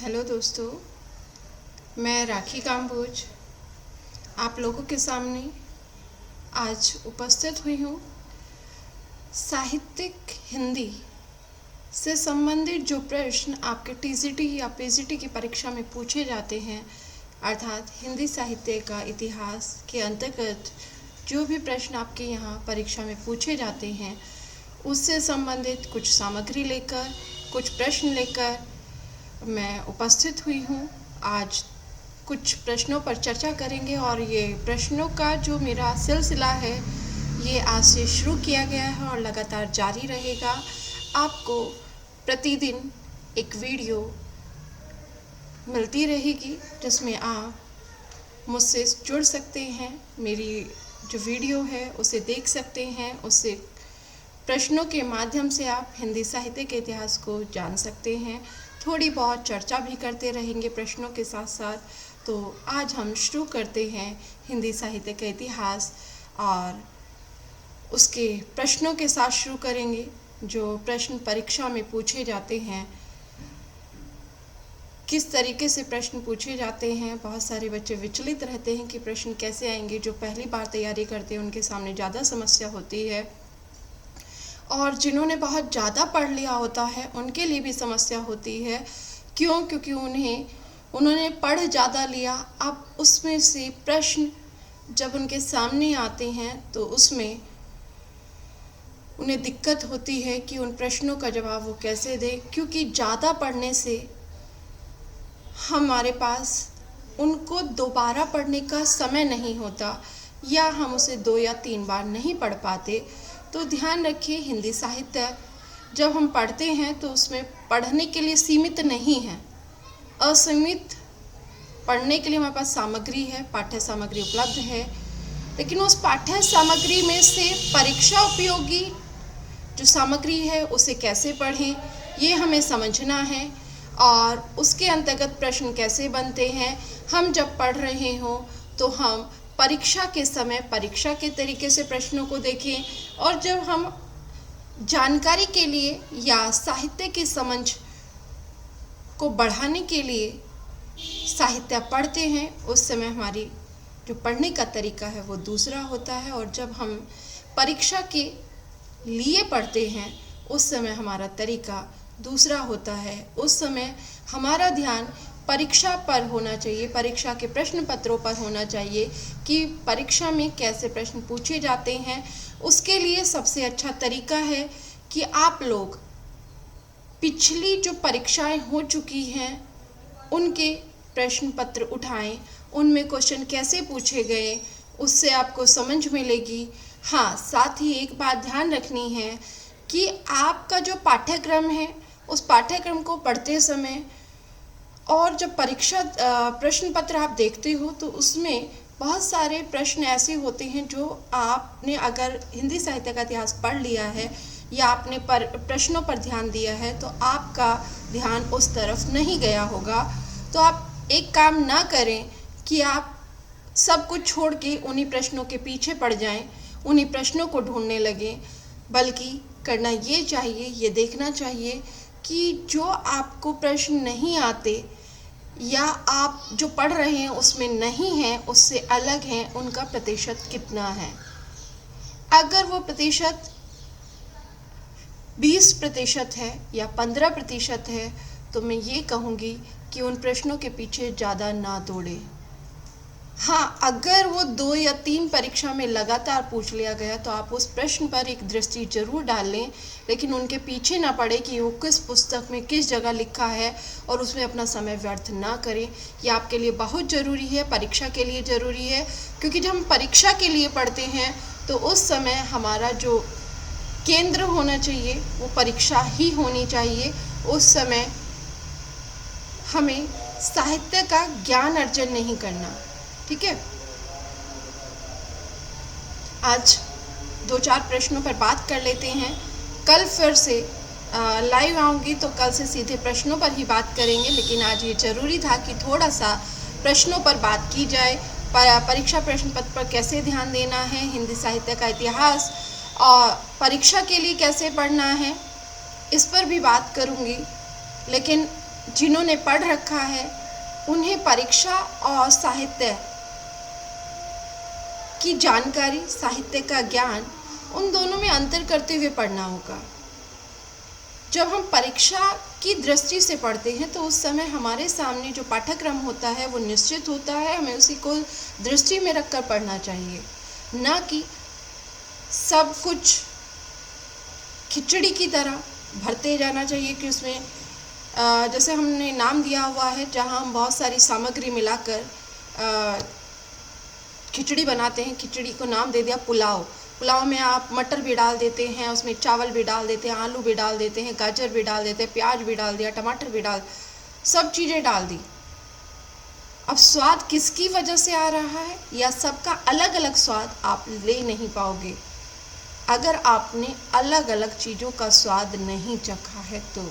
Hello दोस्तों, मैं राखी काम्बोज आप लोगों के सामने आज उपस्थित हुई हूँ। साहित्यिक हिंदी से संबंधित जो प्रश्न आपके टीजीटी या पीजीटी की परीक्षा में पूछे जाते हैं, अर्थात हिंदी साहित्य का इतिहास के अंतर्गत जो भी प्रश्न आपके यहाँ परीक्षा में पूछे जाते हैं, उससे संबंधित कुछ सामग्री लेकर, कुछ प्रश्न लेकर मैं उपस्थित हुई हूँ। आज कुछ प्रश्नों पर चर्चा करेंगे और ये प्रश्नों का जो मेरा सिलसिला है ये आज से शुरू किया गया है और लगातार जारी रहेगा। आपको प्रतिदिन एक वीडियो मिलती रहेगी जिसमें आप मुझसे जुड़ सकते हैं, मेरी जो वीडियो है उसे देख सकते हैं, उससे प्रश्नों के माध्यम से आप हिंदी साहित्य के इतिहास को जान सकते हैं। थोड़ी बहुत चर्चा भी करते रहेंगे प्रश्नों के साथ साथ। तो आज हम शुरू करते हैं हिंदी साहित्य का इतिहास और उसके प्रश्नों के साथ शुरू करेंगे। जो प्रश्न परीक्षा में पूछे जाते हैं, किस तरीके से प्रश्न पूछे जाते हैं। बहुत सारे बच्चे विचलित रहते हैं कि प्रश्न कैसे आएंगे। जो पहली बार तैयारी करते हैं उनके सामने ज़्यादा समस्या होती है, और जिन्होंने बहुत ज़्यादा पढ़ लिया होता है उनके लिए भी समस्या होती है। क्यों? क्योंकि उन्होंने पढ़ ज़्यादा लिया। अब उसमें से प्रश्न जब उनके सामने आते हैं तो उसमें उन्हें दिक्कत होती है कि उन प्रश्नों का जवाब वो कैसे दें, क्योंकि ज़्यादा पढ़ने से हमारे पास उनको दोबारा पढ़ने का समय नहीं होता, या हम उसे 2 या 3 बार नहीं पढ़ पाते। तो ध्यान रखिए, हिंदी साहित्य जब हम पढ़ते हैं तो उसमें पढ़ने के लिए सीमित नहीं है, असीमित पढ़ने के लिए हमारे पास सामग्री है, पाठ्य सामग्री उपलब्ध है। लेकिन उस पाठ्य सामग्री में से परीक्षा उपयोगी जो सामग्री है उसे कैसे पढ़ें, ये हमें समझना है। और उसके अंतर्गत प्रश्न कैसे बनते हैं, हम जब पढ़ रहे हों तो हम परीक्षा के समय परीक्षा के तरीके से प्रश्नों को देखें, और जब हम जानकारी के लिए या साहित्य की समझ को बढ़ाने के लिए साहित्य पढ़ते हैं, उस समय हमारी जो पढ़ने का तरीका है वो दूसरा होता है। और जब हम परीक्षा के लिए पढ़ते हैं उस समय हमारा तरीका दूसरा होता है। उस समय हमारा ध्यान परीक्षा पर होना चाहिए, परीक्षा के प्रश्न पत्रों पर होना चाहिए कि परीक्षा में कैसे प्रश्न पूछे जाते हैं। उसके लिए सबसे अच्छा तरीका है कि आप लोग पिछली जो परीक्षाएं हो चुकी हैं उनके प्रश्न पत्र उठाएं, उनमें क्वेश्चन कैसे पूछे गए उससे आपको समझ मिलेगी। हाँ, साथ ही एक बात ध्यान रखनी है कि आपका जो पाठ्यक्रम है उस पाठ्यक्रम को पढ़ते समय और जब परीक्षा प्रश्न पत्र आप देखते हो तो उसमें बहुत सारे प्रश्न ऐसे होते हैं जो आपने अगर हिंदी साहित्य का इतिहास पढ़ लिया है या आपने प्रश्नों पर ध्यान दिया है तो आपका ध्यान उस तरफ नहीं गया होगा। तो आप एक काम ना करें कि आप सब कुछ छोड़ के उन्हीं प्रश्नों के पीछे पड़ जाएं, उन्हीं प्रश्नों को ढूंढने लगें, बल्कि करना ये चाहिए, ये देखना चाहिए कि जो आपको प्रश्न नहीं आते या आप जो पढ़ रहे हैं उसमें नहीं हैं, उससे अलग हैं, उनका प्रतिशत कितना है। अगर वो प्रतिशत 20% है या 15% है तो मैं ये कहूँगी कि उन प्रश्नों के पीछे ज़्यादा ना दौड़े। हाँ, अगर वो 2 या 3 परीक्षा में लगातार पूछ लिया गया तो आप उस प्रश्न पर एक दृष्टि जरूर डाल लें, लेकिन उनके पीछे ना पड़े कि वो किस पुस्तक में किस जगह लिखा है और उसमें अपना समय व्यर्थ ना करें। ये आपके लिए बहुत ज़रूरी है, परीक्षा के लिए ज़रूरी है, क्योंकि जब हम परीक्षा के लिए पढ़ते हैं तो उस समय हमारा जो केंद्र होना चाहिए वो परीक्षा ही होनी चाहिए। उस समय हमें साहित्य का ज्ञान अर्जन नहीं करना। ठीक है, आज 2-4 प्रश्नों पर बात कर लेते हैं। कल फिर से लाइव आऊँगी तो कल से सीधे प्रश्नों पर ही बात करेंगे, लेकिन आज ये ज़रूरी था कि थोड़ा सा प्रश्नों पर बात की जाए। परीक्षा प्रश्न पत्र पर कैसे ध्यान देना है, हिंदी साहित्य का इतिहास और परीक्षा के लिए कैसे पढ़ना है, इस पर भी बात करूँगी। लेकिन जिन्होंने पढ़ रखा है उन्हें परीक्षा और साहित्य की जानकारी, साहित्य का ज्ञान, उन दोनों में अंतर करते हुए पढ़ना होगा। जब हम परीक्षा की दृष्टि से पढ़ते हैं तो उस समय हमारे सामने जो पाठ्यक्रम होता है वो निश्चित होता है, हमें उसी को दृष्टि में रखकर पढ़ना चाहिए, ना कि सब कुछ खिचड़ी की तरह भरते जाना चाहिए कि उसमें जैसे हमने नाम दिया हुआ है जहाँ हम बहुत सारी सामग्री मिलाकर खिचड़ी बनाते हैं। खिचड़ी को नाम दे दिया पुलाव। पुलाव में आप मटर भी डाल देते हैं, उसमें चावल भी डाल देते हैं, आलू भी डाल देते हैं, गाजर भी डाल देते हैं, प्याज भी डाल दिया, टमाटर भी सब चीज़ें डाल दी। अब स्वाद किसकी वजह से आ रहा है, या सबका अलग अलग स्वाद आप ले नहीं पाओगे अगर आपने अलग अलग चीज़ों का स्वाद नहीं चखा है तो।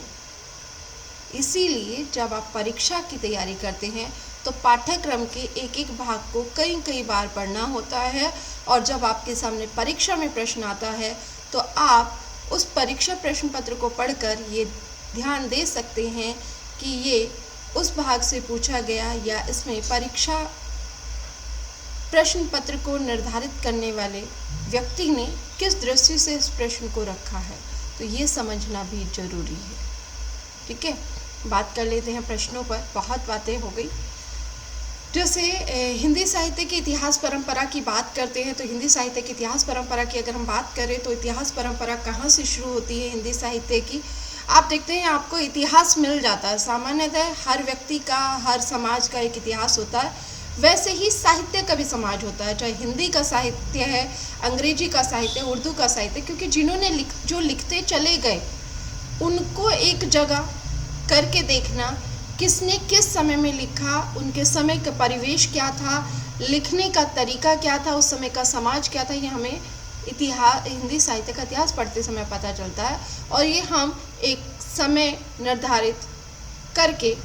इसीलिए जब आप परीक्षा की तैयारी करते हैं तो पाठ्यक्रम के एक एक भाग को कई कई बार पढ़ना होता है, और जब आपके सामने परीक्षा में प्रश्न आता है तो आप उस परीक्षा प्रश्न पत्र को पढ़कर ये ध्यान दे सकते हैं कि ये उस भाग से पूछा गया या इसमें परीक्षा प्रश्न पत्र को निर्धारित करने वाले व्यक्ति ने किस दृष्टि से इस प्रश्न को रखा है, तो ये समझना भी जरूरी है। ठीक है, बात कर लेते हैं प्रश्नों पर। बहुत बातें हो गई। जैसे हिंदी साहित्य के इतिहास परंपरा की बात करते हैं तो हिंदी साहित्य की इतिहास परंपरा की अगर हम बात करें तो इतिहास परंपरा कहाँ से शुरू होती है हिंदी साहित्य की, आप देखते हैं आपको इतिहास मिल जाता है। सामान्यतः हर व्यक्ति का, हर समाज का एक इतिहास होता है, वैसे ही साहित्य का भी समाज होता है, चाहे हिंदी का साहित्य है, अंग्रेजी का साहित्य, उर्दू का साहित्य, क्योंकि जिन्होंने जो लिखते चले गए उनको एक जगह करके देखना किसने किस समय में लिखा, उनके समय का परिवेश क्या था, लिखने का तरीका क्या था, उस समय का समाज क्या था, ये हमें इतिहास, हिंदी साहित्य का इतिहास पढ़ते समय पता चलता है। और ये हम एक समय निर्धारित करके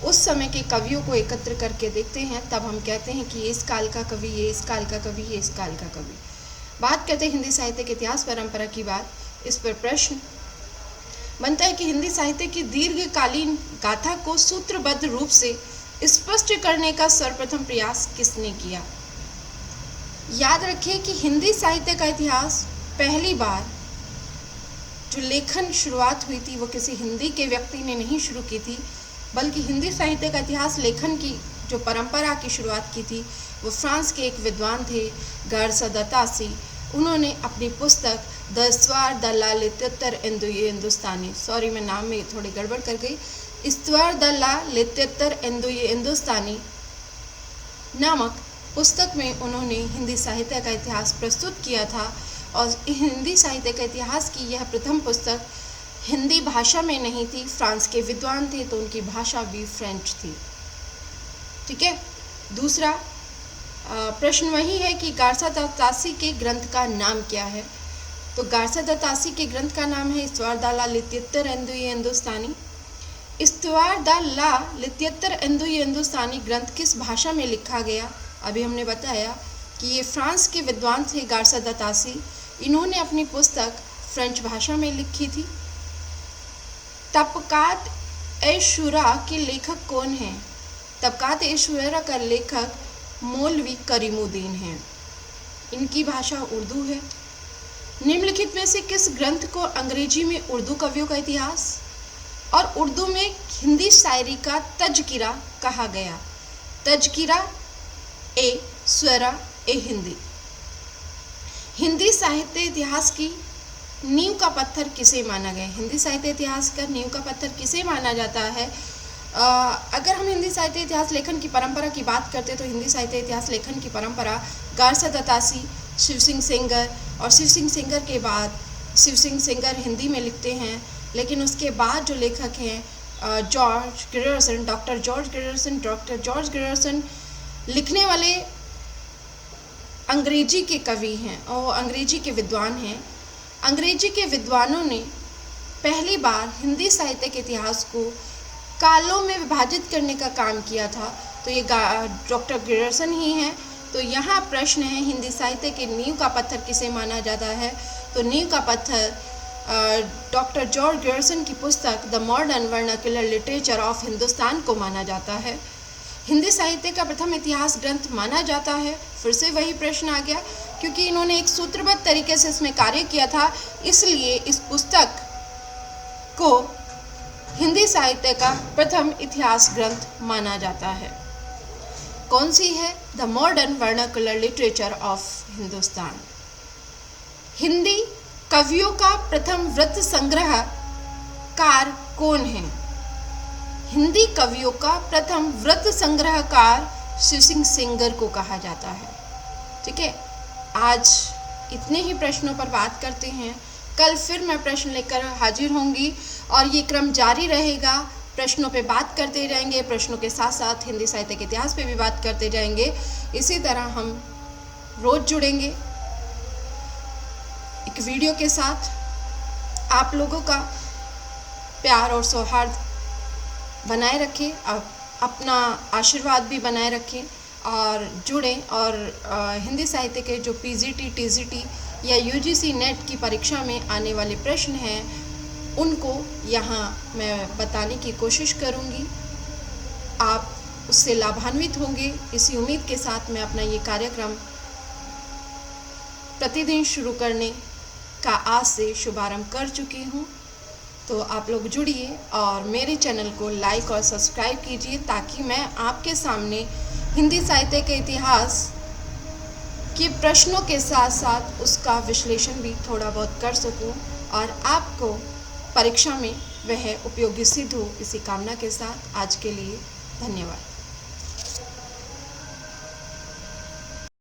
उस समय के कवियों को एकत्र करके देखते हैं, तब हम कहते हैं कि ये इस काल का कवि, ये इस काल का कवि, ये इस काल का कवि। बात करते हैं हिंदी साहित्य के इतिहास परंपरा की बात। इस पर प्रश्न बनता है कि हिंदी साहित्य की दीर्घकालीन गाथा को सूत्रबद्ध रूप से स्पष्ट करने का सर्वप्रथम प्रयास किसने किया। याद रखिए कि हिंदी साहित्य का इतिहास पहली बार जो लेखन शुरुआत हुई थी वो किसी हिंदी के व्यक्ति ने नहीं शुरू की थी, बल्कि हिंदी साहित्य का इतिहास लेखन की जो परंपरा की शुरुआत की थी वो फ्रांस के एक विद्वान थे, गार्सा द तासी। उन्होंने अपनी पुस्तक द स्वर द ला लित्योत्तर हिंदुस्तानी, सॉरी मैं नाम में थोड़ी गड़बड़ कर गई, स्वर द ला लित्योत्तर हिंदुस्तानी नामक पुस्तक में उन्होंने हिंदी साहित्य का इतिहास प्रस्तुत किया था। और हिंदी साहित्य का इतिहास की यह प्रथम पुस्तक हिंदी भाषा में नहीं थी, फ्रांस के विद्वान थे तो उनकी भाषा भी फ्रेंच थी। ठीक है, दूसरा प्रश्न वही है कि गार्सा द तासी के ग्रंथ का नाम क्या है। तो गार्सा द तासी के ग्रंथ का नाम है स्वर द ला लित्योत्तर हिंदुस्तानी। स्वर द ला लित्योत्तर हिंदुस्तानी ग्रंथ किस भाषा में लिखा गया, अभी हमने बताया कि ये फ्रांस के विद्वान थे गार्सा द तासी। इन्होंने अपनी पुस्तक फ्रेंच भाषा में लिखी थी। तबकात ए शुरा के लेखक कौन हैं? तबकात ए शुरा का लेखक मौलवी करीमुद्दीन हैं। इनकी भाषा उर्दू है। निम्नलिखित में से किस ग्रंथ को अंग्रेजी में उर्दू कवियों का इतिहास और उर्दू में हिंदी शायरी का तज़किरा कहा गया? तज़किरा ए स्वरा ए हिंदी। हिंदी साहित्य इतिहास की नींव का पत्थर किसे माना गया? हिंदी साहित्य इतिहास का नींव का पत्थर किसे माना जाता है? अगर हम हिंदी साहित्य इतिहास लेखन की परंपरा की बात करते तो हिंदी साहित्य इतिहास लेखन की परंपरा गार्सा द तासी, शिव सिंह सेंगर, और शिव सिंह सेंगर के बाद शिव सिंह सेंगर हिंदी में लिखते हैं, लेकिन उसके बाद जो लेखक हैं George Grierson, doctor George Grierson लिखने वाले अंग्रेजी के कवि हैं और अंग्रेजी के विद्वान हैं। अंग्रेजी के विद्वानों ने पहली बार हिंदी साहित्य के इतिहास को कालों में विभाजित करने का काम किया था, तो ये डॉक्टर ग्रियर्सन ही हैं। तो यहाँ प्रश्न है हिंदी साहित्य के नींव का पत्थर किसे माना जाता है? तो नींव का पत्थर डॉक्टर जॉर्ज गर्सन की पुस्तक the modern vernacular literature of Hindustan को माना जाता है। हिंदी साहित्य का प्रथम इतिहास ग्रंथ माना जाता है। फिर से वही प्रश्न आ गया, क्योंकि इन्होंने एक सूत्रबद्ध तरीके से इसमें कार्य किया था, इसलिए इस पुस्तक को हिंदी साहित्य का प्रथम इतिहास ग्रंथ माना जाता है। कौन सी है? The modern vernacular literature of Hindustan. Hindi कवियों का प्रथम वृत्त संग्रहकार कौन है? हिंदी कवियों का प्रथम वृत्त संग्रहकार शिव सिंह सेंगर को कहा जाता है। ठीक है, आज इतने ही प्रश्नों पर बात करते हैं। कल फिर मैं प्रश्न लेकर हाजिर होंगी और ये क्रम जारी रहेगा। प्रश्नों पे बात करते रहेंगे, प्रश्नों के साथ साथ हिंदी साहित्य के इतिहास पे भी बात करते जाएंगे। इसी तरह हम रोज जुड़ेंगे एक वीडियो के साथ। आप लोगों का प्यार और सौहार्द बनाए रखें, अपना आशीर्वाद भी बनाए रखें और जुड़ें। और हिंदी साहित्य के जो पीजीटी, टीजीटी या यूजीसी नेट की परीक्षा में आने वाले प्रश्न हैं, उनको यहाँ मैं बताने की कोशिश करूँगी। आप उससे लाभान्वित होंगे, इसी उम्मीद के साथ मैं अपना ये कार्यक्रम प्रतिदिन शुरू करने का आज से शुभारंभ कर चुकी हूँ। तो आप लोग जुड़िए और मेरे चैनल को लाइक और सब्सक्राइब कीजिए, ताकि मैं आपके सामने हिंदी साहित्य के इतिहास के प्रश्नों के साथ साथ उसका विश्लेषण भी थोड़ा बहुत कर सकूं और आपको परीक्षा में वह उपयोगी सिद्ध हो। इसी कामना के साथ आज के लिए धन्यवाद।